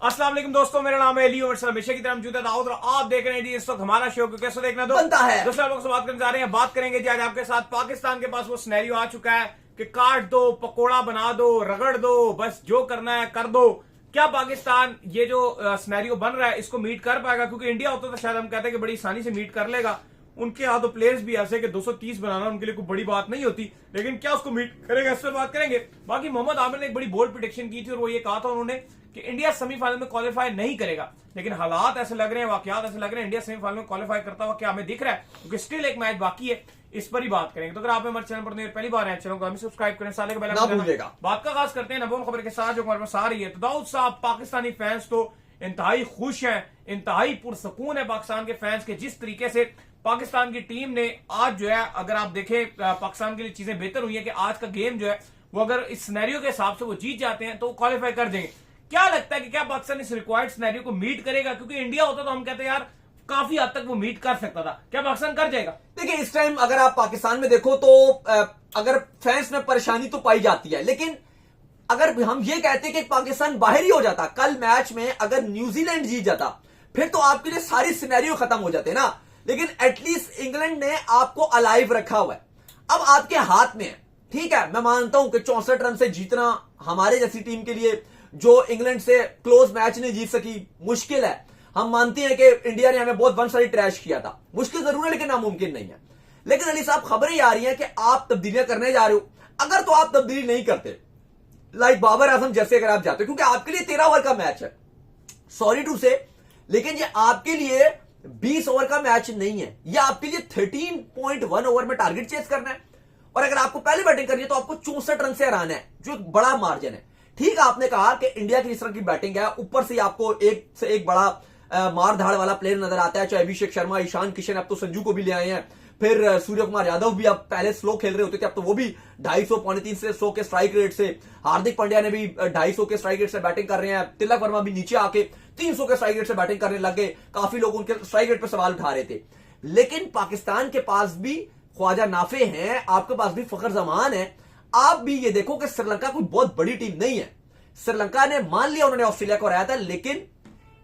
अस्सलाम वालेकुम दोस्तों, मेरा नाम है अली और हमेशा की तरह मौजूद है दाऊद और आप देख रहे हैं जी इस वक्त हमारा शो को कैसे देखना दो बनता है। दोस्तों, लोगों से बात करने जा रहे हैं। बात करेंगे जी आज आपके साथ पाकिस्तान के पास वो सिनेरियो आ चुका है कि काट दो, पकोड़ा बना दो, रगड़ दो, बस जो करना है कर दो। क्या पाकिस्तान ये जो सिनेरियो बन रहा है इसको मीट कर पाएगा? क्योंकि इंडिया होता तो शायद हम कहते हैं कि बड़ी आसानी से मीट कर लेगा। उनके यहाँ तो प्लेयर्स भी ऐसे कि 230 बनाना उनके लिए कोई बड़ी बात नहीं होती, लेकिन क्या उसको मीट करेगा, इस पर बात करेंगे। बाकी मोहम्मद आमिर ने एक बड़ी बोल्ड प्रेडिक्शन की थी और वो ये कहा था उन्होंने कि इंडिया सेमीफाइनल में क्वालिफाई नहीं करेगा, लेकिन हालात ऐसे लग रहे हैं, वाकयात ऐसे लग रहे हैं इंडिया सेमीफाइनल में क्वालिफाई करता हुआ क्या हमें दिख रहा है, क्योंकि स्टिल एक मैच बाकी है। इस पर ही बात करेंगे। तो अगर आप हमारे चैनल पर पहली बार हैं, चैनल को हमें सब्सक्राइब करें, साले का बेल आइकन दबाना। बात का आगाज करते हैं नबोल खबर के साथ जो हमारे पास आ रही है। तो दाऊद साहब, पाकिस्तानी फैंस तो इंतहाई खुश हैं, इंतहाई पुरसकून है पाकिस्तान के फैंस के जिस तरीके से पाकिस्तान की टीम ने आज जो है, अगर आप देखें पाकिस्तान के लिए चीजें बेहतर हुई है कि आज का गेम जो है वो अगर इस सिनेरियो के हिसाब से वो जीत जाते हैं तो वो क्वालिफाई कर देंगे। क्या लगता है कि क्या पाकिस्तान इस रिक्वायर्ड सिनेरियो को मीट करेगा? क्योंकि इंडिया होता तो हम कहते हैं यार काफी हद तक वो मीट कर सकता था, क्या पाकिस्तान कर जाएगा? देखिए, इस टाइम अगर आप पाकिस्तान में देखो तो अगर फैंस में परेशानी तो पाई जाती है, लेकिन अगर हम ये कहते हैं कि पाकिस्तान बाहर ही हो जाता कल मैच में, अगर न्यूजीलैंड जीत जाता फिर तो आपके लिए सारी सिनेरियो खत्म हो जाते ना। लेकिन एटलीस्ट इंग्लैंड ने आपको अलाइव रखा हुआ है, अब आपके हाथ में है। ठीक है, मैं मानता हूं कि 64 रन से जीतना हमारे जैसी टीम के लिए जो इंग्लैंड से क्लोज मैच नहीं जीत सकी मुश्किल है। हम मानते हैं कि इंडिया ने हमें बहुत वन साइड ट्रैश किया था, मुश्किल जरूर है लेकिन नामुमकिन नहीं है। लेकिन अली साहब, खबरें आ रही हैं कि आप तब्दीलियां करने जा रहे हो। अगर तो आप तब्दीली नहीं करते, लाइक बाबर आजम जैसे अगर आप जाते हो, क्योंकि आपके लिए 13 ओवर का मैच है, सॉरी टू से, लेकिन ये आपके लिए 20 ओवर का मैच नहीं है, ये आपके लिए 13.1 ओवर में टारगेट चेस करना है। और अगर आपको पहले बैटिंग करनी है तो आपको 64 रन से हराना है, जो एक बड़ा मार्जिन है। ठीक है, आपने कहा कि इंडिया की जिस तरह की बैटिंग है, ऊपर से आपको एक से एक बड़ा मार धाड़ वाला प्लेयर नजर आता है, चाहे अभिषेक शर्मा, ईशान किशन, अब तो संजू को भी ले आए हैं, फिर सूर्य कुमार यादव भी, अब पहले स्लो खेल रहे होते थे, अब तो वो भी 250 पौने 3 से 100 के स्ट्राइक रेट से, हार्दिक पांड्या ने भी 250 के स्ट्राइक रेट से बैटिंग कर रहे हैं, तिलक वर्मा भी नीचे आके 300 के स्ट्राइक रेट से बैटिंग करने लग गए, काफी लोग उनके स्ट्राइक रेट पर सवाल उठा रहे थे। लेकिन पाकिस्तान के पास भी ख्वाजा नाफे हैं, आपके पास भी फखर जमान है। आप भी ये देखो कि श्रीलंका कोई बहुत बड़ी टीम नहीं है। श्रीलंका ने मान लिया उन्होंने ऑस्ट्रेलिया को हराया था, लेकिन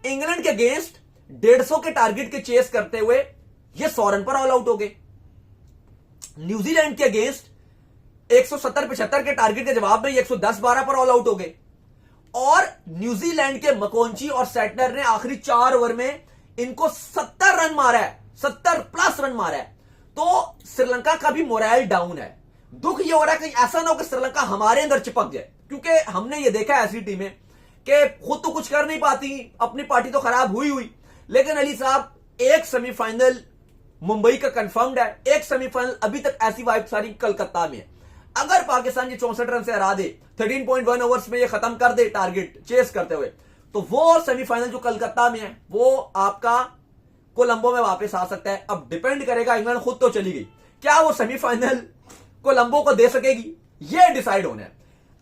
इंग्लैंड के अगेंस्ट 150 के टारगेट के चेस करते हुए ये 100 रन पर ऑल आउट हो गए। न्यूजीलैंड के अगेंस्ट 170-75 के टारगेट के जवाब में 110-12 पर ऑल आउट हो गए। और न्यूजीलैंड के मकोंची और सेटनर ने आखिरी 4 ओवर में इनको 70 रन मारा है, 70 प्लस रन मारा है। तो श्रीलंका का भी मोरल डाउन है। दुख ये हो रहा है कि ऐसा ना हो कि श्रीलंका हमारे अंदर चिपक जाए, क्योंकि हमने ये देखा है ऐसी टीमें कि खुद तो कुछ कर नहीं पाती, अपनी पार्टी तो खराब हुई। लेकिन अली साहब, एक सेमीफाइनल मुंबई का कंफर्म्ड है, एक सेमीफाइनल अभी तक ऐसी वाइब सारी कलकत्ता में है। अगर पाकिस्तान ये 64 रन से हरा दे, 13.1 ओवर्स में ये खत्म कर दे टारगेट चेस करते हुए, तो वो सेमीफाइनल जो कलकत्ता में है वो आपका कोलंबो में वापस आ सकता है। अब डिपेंड करेगा, इंग्लैंड खुद तो चली गई, क्या वो सेमीफाइनल कोलंबो को दे सकेगी, ये डिसाइड होना है।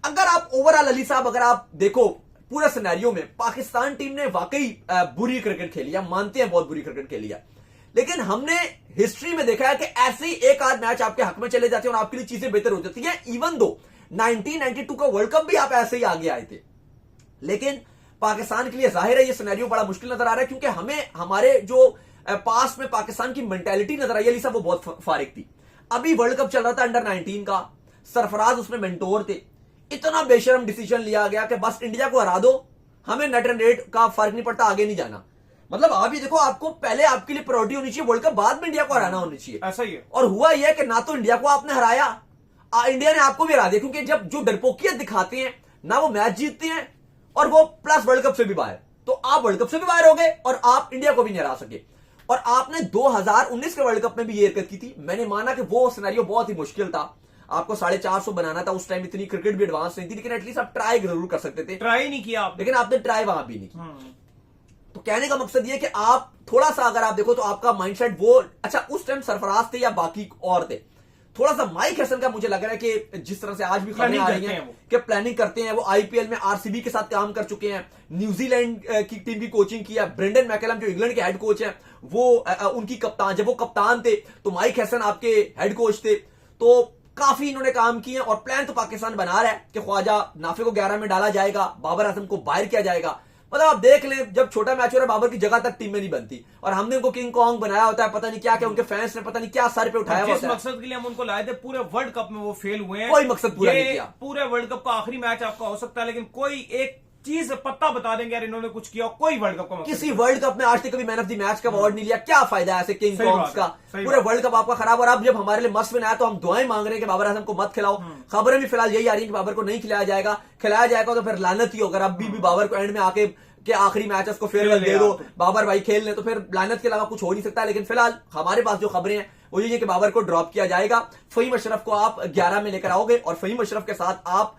अगर आप ओवरऑल अली साहब, अगर आप देखो पूरे सिनेरियो में, पाकिस्तान टीम ने वाकई बुरी क्रिकेट खेली है, मानते हैं बहुत बुरी क्रिकेट खेली है, लेकिन हमने हिस्ट्री में देखा है कि ऐसे ही एक आध मैच आपके हक में चले जाते हैं और आपके लिए चीजें बेहतर हो जाती हैं। इवन दो 1992 का वर्ल्ड कप भी आप ऐसे ही आगे आए थे, लेकिन पाकिस्तान के लिए जाहिर है ये सिनेरियो बड़ा मुश्किल नजर आ रहा है, क्योंकि हमें हमारे जो पास में पाकिस्तान की मेंटालिटी नजर आई सब वो बहुत फारिग थी। अभी वर्ल्ड कप चल रहा था अंडर 19 का, सरफराज उसमें मेंटोर थे, इतना बेशरम डिसीजन लिया गया कि बस इंडिया को हरा दो, हमें नेट रन रेट का फर्क नहीं पड़ता, आगे नहीं जाना। मतलब आप ये देखो, आपको पहले आपके लिए प्रायोरिटी होनी चाहिए वर्ल्ड कप, बाद में इंडिया को हराना होनी चाहिए। ऐसा ही है। और हुआ यह कि ना तो इंडिया को आपने हराया, इंडिया ने आपको भी हरा दिया, क्योंकि जब जो डरपोकियत दिखाते हैं ना, वो मैच जीतते हैं और वो प्लस वर्ल्ड कप से भी बाहर। तो आप वर्ल्ड कप से भी बाहर हो गए और आप इंडिया को भी नहीं हरा सके। और आपने 2019 के वर्ल्ड कप में भी ये हरकत की थी। मैंने माना कि वो सिनेरियो बहुत ही मुश्किल था, आपको 450 बनाना था, उस टाइम इतनी क्रिकेट भी एडवांस नहीं थी, लेकिन एटलीस्ट आप ट्राई जरूर कर सकते थे। ट्राई नहीं किया आप, लेकिन आपने ट्राई वहां भी नहीं किया। तो कहने का मकसद ये कि आप थोड़ा सा, अगर आप देखो तो आपका माइंडसेट वो, अच्छा उस टाइम सरफराज थे या बाकी और थे, थोड़ा सा माइक हसन का मुझे लग रहा है कि जिस तरह से आज भी खबरें आ रही हैं कि प्लानिंग करते हैं, वो आईपीएल में आरसीबी के साथ काम कर चुके हैं, न्यूजीलैंड की टीम की कोचिंग की है, ब्रेंडन मैकलम जो इंग्लैंड के हेड कोच हैं वो उनकी कप्तान, जब वो कप्तान थे तो माइक हसन आपके हेड कोच थे। तो काफी इन्होंने काम किए और प्लान तो पाकिस्तान बना रहा है कि ख्वाजा नाफे को 11 में डाला जाएगा, बाबर आजम को बाहर किया जाएगा। मतलब आप देख लें, जब छोटा मैच हो रहा है बाबर की जगह तक टीम में नहीं बनती, और हमने उनको किंग कॉन्ग बनाया होता है, पता नहीं क्या क्या उनके फैंस ने पता नहीं क्या सर पे उठाया जिस होता है। मकसद के लिए हम उनको लाए थे पूरे वर्ल्ड कप में वो फेल हुए हैं। कोई मकसद पूरा ये नहीं किया। पूरे वर्ल्ड कप का आखिरी मैच आपका हो सकता है, लेकिन कोई एक चीज पत्ता बता देंगे यार इन्होंने कुछ किया, कोई वर्ल्ड कप का मकसद किसी वर्ल्ड कप में आज तक कभी मैन ऑफ द मैच का अवार्ड नहीं लिया, क्या फायदा है ऐसे किंग सही कॉन्ग्स बात का? है, सही पूरे बात। वर्ल्ड कप आपका खराब। और अब जब हमारे लिए मस्ट विन आया तो हम दुआएं मांग रहे हैं कि बाबर आजम को मत खिलाओ। खबरें भी फिलहाल यही आ रही है कि बाबर को नहीं खिलाया जाएगा, खिलाया जाएगा तो फिर लानत ही होगा। अभी भी बाबर को एंड में आके के आखिरी मैच उसको फेयरवेल दे दो, बाबर भाई खेल ले, तो फिर लानत के अलावा कुछ हो नहीं सकता। लेकिन फिलहाल हमारे पास जो खबरें हैं वो ये है कि बाबर को ड्रॉप किया जाएगा, फहीम अशरफ को आप 11 में लेकर आओगे और फहीम अशरफ के साथ आप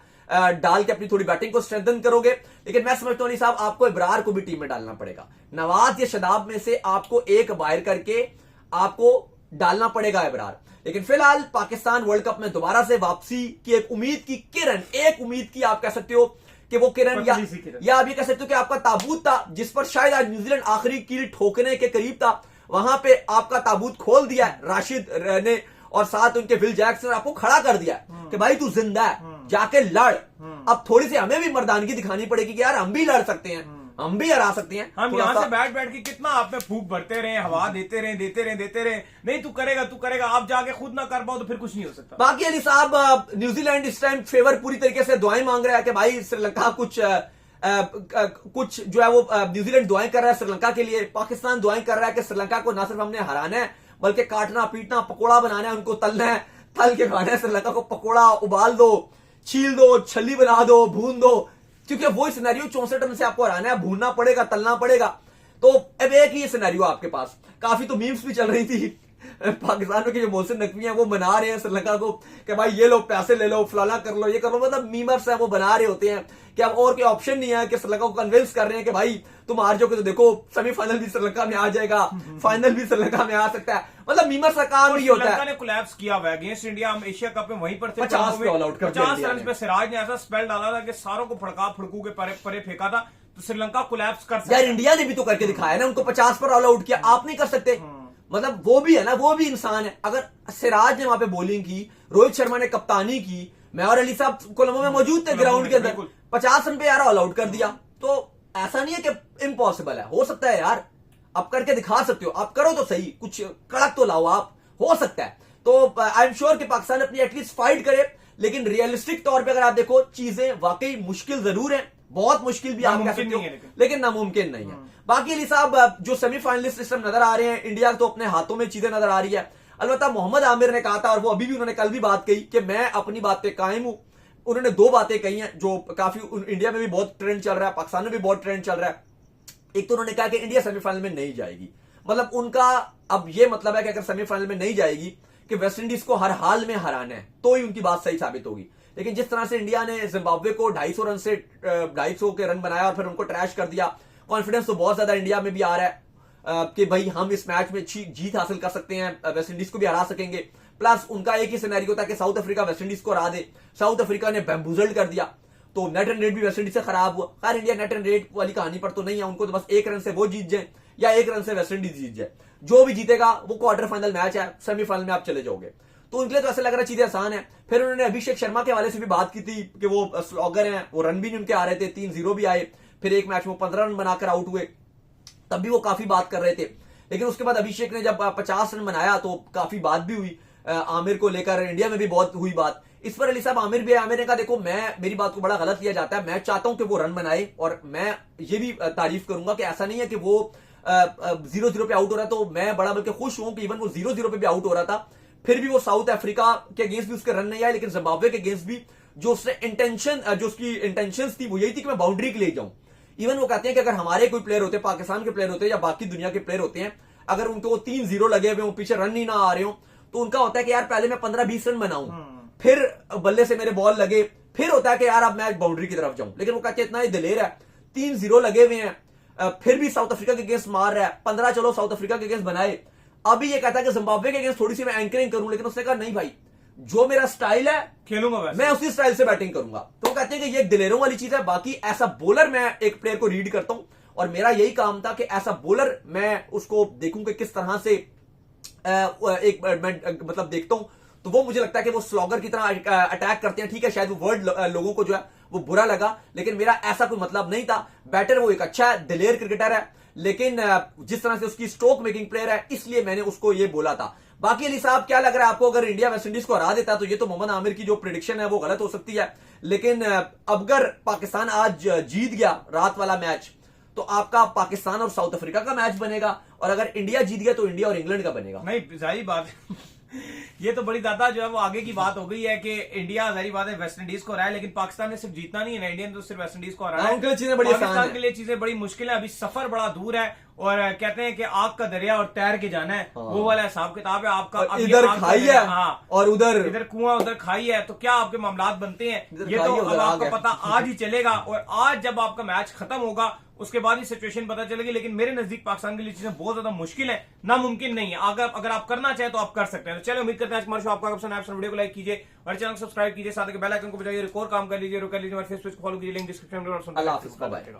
डाल के अपनी थोड़ी बैटिंग को स्ट्रेंथन करोगे। लेकिन मैं समझता हूं साहब आपको इब्रार को भी टीम में डालना पड़ेगा। नवाज या शदाब में से आपको एक बाहर करके आपको डालना पड़ेगा इब्रार। लेकिन फिलहाल पाकिस्तान वर्ल्ड कप में दोबारा से वापसी की एक उम्मीद की किरण, एक उम्मीद की आप कह सकते हो कि वो किरण, या आप ये कह सकते हो कि आपका ताबूत था जिस पर शायद आज न्यूजीलैंड आखिरी कील ठोकने के करीब था, वहां पे आपका ताबूत खोल दिया राशिद ने, और साथ उनके विल जैक्सन आपको खड़ा कर दिया कि भाई तू जिंदा है, जाके लड़। अब थोड़ी सी हमें भी मर्दानगी दिखानी पड़ेगी कि यार हम भी लड़ सकते हैं, हम भी हरा सकते हैं। हम यहाँ से बैठ बैठ के कितना आप में फूक भरते रहे, हवा देते रहे, नहीं तू करेगा, आप जाके खुद ना कर पाओ तो फिर कुछ नहीं हो सकता। बाकी अली साहब न्यूजीलैंड इस टाइम फेवर पूरी तरीके से दुआएं मांग रहा है कि भाई श्रीलंका कुछ जो है वो न्यूजीलैंड दुआएं कर रहा है श्रीलंका के लिए, पाकिस्तान दुआएं कर रहा है कि श्रीलंका को ना सिर्फ हमने हराना है बल्कि काटना पीटना पकोड़ा बनाना है, उनको तलना है, तल के खाना है। श्रीलंका को पकोड़ा उबाल दो, छील दो, छली बना दो, भून दो, क्योंकि वो सिनेरियो 64 रन से आपको हराना है, भूनना पड़ेगा, तलना पड़ेगा। तो अब एक ही सिनेरियो आपके पास। काफी तो मीम्स भी चल रही थी पाकिस्तान में कि जो मोहसिन नकवी हैं वो बना रहे हैं श्रीलंका को कि भाई ये लो पैसे ले लो, फलाना कर लो, ये कर लो, मतलब मीमर्स है वो बना रहे होते हैं कि अब और कोई ऑप्शन नहीं है, कि श्रीलंका को कन्विंस कर रहे हैं कि भाई तुम हार जाओगे तो देखो सेमीफाइनल भी श्रीलंका में आ जाएगा, फाइनल भी श्रीलंका में आ सकता है। मतलब मीमर्स का काम ही होता है। श्रीलंका ने कोलैप्स किया हुआ अगेंस्ट इंडिया, हम एशिया कप में वहीं पर थे, 50 पे ऑल आउट कर 50 रन पे सिराज ने ऐसा स्पेल डाला था कि सारों को फड़का फड़कू के परे फेंका था, तो श्रीलंका कोलैप्स कर सकता यार इंडिया ने भी तो करके दिखाया ना, उनको 50 पर ऑल आउट किया, आप नहीं कर सकते। मतलब वो भी है ना, वो भी इंसान है। अगर सिराज ने वहां पे बॉलिंग की, रोहित शर्मा ने कप्तानी की, मैं और अली साहब कोलंबो में मौजूद थे ग्राउंड के अंदर, 50 रन पे यार ऑल आउट कर दिया, तो ऐसा नहीं है कि इम्पॉसिबल है, हो सकता है यार, आप करके दिखा सकते हो, आप करो तो सही, कुछ कड़क तो लाओ आप, हो सकता है। तो आई एम श्योर कि पाकिस्तान अपनी एटलीस्ट फाइट करे, लेकिन रियलिस्टिक तौर पे अगर आप देखो चीजें वाकई मुश्किल जरूर है, बहुत मुश्किल भी आप कह सकते हो, लेकिन नामुमकिन नहीं है। बाकी अली साहब जो सेमीफाइनलिस्ट सिस्टम नजर आ रहे हैं, इंडिया तो अपने हाथों में चीजें नजर आ रही है। अलबत्ता मोहम्मद आमिर ने कहा था, और वो अभी भी उन्होंने कल भी बात कही कि मैं अपनी बात पे कायम हूं। उन्होंने दो बातें कही हैं जो काफी इंडिया में भी बहुत ट्रेंड चल रहा है, पाकिस्तान में भी बहुत ट्रेंड चल रहा है। एक तो उन्होंने कहा कि इंडिया सेमीफाइनल में नहीं जाएगी, मतलब उनका अब ये मतलब है कि अगर सेमीफाइनल में नहीं जाएगी कि वेस्ट इंडीज को हर हाल में हराना है, तो ही उनकी बात सही साबित होगी। लेकिन जिस तरह से इंडिया ने जिम्बाब्वे को 250 रन से 250 के रन बनाया और फिर उनको ट्रैश कर दिया, कॉन्फिडेंस तो बहुत ज्यादा इंडिया में भी आ रहा है कि भाई हम इस मैच में जीत हासिल कर सकते हैं, वेस्ट इंडीज को भी हरा सकेंगे। प्लस उनका एक ही सिनेरियो था कि साउथ अफ्रीका वेस्ट इंडीज को हरा दे, साउथ अफ्रीका ने बैम्बूजल्ड कर दिया, तो नेट रन रेट भी वेस्ट इंडीज से खराब हुआ। खैर इंडिया नेट रन रेट वाली कहानी पर तो नहीं है, उनको तो बस 1 रन से वो जीत जाए या 1 रन से वेस्ट इंडीज जीत जाए, जो भी जीतेगा वो क्वार्टर फाइनल मैच है, सेमीफाइनल में आप चले जाओगे। तो उनके लिए तो ऐसा लग रहा है चीजें आसान है। फिर उन्होंने अभिषेक शर्मा के हवाले से भी बात की थी कि वो स्लॉगर हैं, वो रन भी नहीं उनके आ रहे थे, 3-0 भी आए, फिर एक मैच में 15 रन बनाकर आउट हुए, तब भी वो काफी बात कर रहे थे। लेकिन उसके बाद अभिषेक ने जब 50 रन बनाया तो काफी बात भी हुई आमिर को लेकर, इंडिया में भी बहुत हुई बात इस पर। अली साहब आमिर भी, आमिर ने कहा देखो मेरी बात को बड़ा गलत लिया जाता है, मैं चाहता हूं कि वो रन बनाए, और मैं ये भी तारीफ करूंगा कि ऐसा नहीं है कि वो 0-0 पे आउट हो रहा है तो मैं बड़ा बल्कि खुश हूं कि इवन वो 0-0 पे भी आउट हो रहा था, फिर भी वो साउथ अफ्रीका के अगेंस्ट भी उसके रन नहीं आए, लेकिन जिम्बाब्वे के अगेंस्ट भी जो उसने उसकी इंटेंशन थी वो यही थी कि मैं बाउंड्री के लिए जाऊं। इवन वो कहते हैं कि अगर हमारे कोई प्लेयर होते, पाकिस्तान के प्लेयर होते या बाकी दुनिया के प्लेयर होते हैं, अगर उनको 3-0 लगे हुए, पीछे रन ही ना आ रहे हो, तो उनका होता है कि यार पहले मैं 15-20 रन बनाऊं, फिर बल्ले से मेरे बॉल लगे, फिर होता है कि यार अब मैं बाउंड्री की तरफ जाऊं। लेकिन वो कहते हैं इतना ही दिलेर है, 3-0 लगे हुए हैं, फिर भी साउथ अफ्रीका के अगेंस्ट मार रहा है, 15 चलो साउथ अफ्रीका के अगेंस्ट बनाए, अभी ये कहता है कि जिम्बाब्वे के अगेंस्ट थोड़ी सी मैं एंकरिंग करूं, लेकिन उसने कहा नहीं भाई जो मेरा स्टाइल है खेलूंगा मैं उसी स्टाइल से बैटिंग करूंगा। तो कहते हैं कि ये दिलेरों वाली चीज है। बाकी ऐसा बॉलर मैं एक प्लेयर को रीड करता हूं, और मेरा यही काम था कि ऐसा बॉलर मैं उसको देखूं कि किस तरह से मतलब देखता हूं, तो वो मुझे लगता है कि वो स्लॉगर की तरह अटैक करते हैं। ठीक है, शायद वो वर्ड लोगों को जो है वो बुरा लगा, लेकिन मेरा ऐसा कोई मतलब नहीं था। बैटर वो एक अच्छा है, दिलेर क्रिकेटर है, लेकिन जिस तरह से उसकी स्ट्रोक मेकिंग प्लेयर है, इसलिए मैंने उसको ये बोला था। बाकी अली साहब, क्या लग रहा है आपको, अगर इंडिया वेस्ट इंडीज को हरा देता तो ये तो मोहम्मद आमिर की जो प्रिडिक्शन है वो गलत हो सकती है, लेकिन अगर पाकिस्तान आज जीत गया रात वाला मैच, तो आपका पाकिस्तान और साउथ अफ्रीका का मैच बनेगा, और अगर इंडिया जीत गया तो इंडिया और इंग्लैंड का बनेगा। नहीं, जाहिर बात है ये तो बड़ी ज्यादा जो है वो आगे की बात हो गई है कि इंडिया जाहिर बात है वेस्ट इंडीज को हरा है, लेकिन पाकिस्तान ने सिर्फ जीतना नहीं है ना, इंडिया ने तो सिर्फ वेस्ट इंडीज को हरा है। उनके लिए चीजें बड़ी आसान पाकिस्तान है। के लिए चीजें बड़ी मुश्किल है, अभी सफर बड़ा दूर है, और कहते हैं कि आग का दरिया और तैर के जाना है, वो वाला हिसाब किताब है आपका। और इधर खाई है, हाँ, और इधर कुआं, उधर खाई है, तो क्या आपके मामलात बनते हैं, ये तो अब आपको पता आज ही चलेगा। और आज जब आपका मैच खत्म होगा उसके बाद ही सिचुएशन पता चलेगी, लेकिन मेरे नजदीक पाकिस्तान के लिए चीजें बहुत ज्यादा मुश्किल है, नामुमकिन नहीं है। अगर आप करना चाहें तो आप कर सकते हैं। तो चलिए, उम्मीद करते हैं हमारे शो आपका पसंद आया। वीडियो को लाइक कीजिए और चैनल को सब्सक्राइब कीजिए, साथ ही बेल आइकन को बजाइए, और काम कर लीजिए, फेसबुक फॉलो कीजिए, लिंक डिस्क्रिप्शन में। अल्लाह हाफिज़, बाय बाय।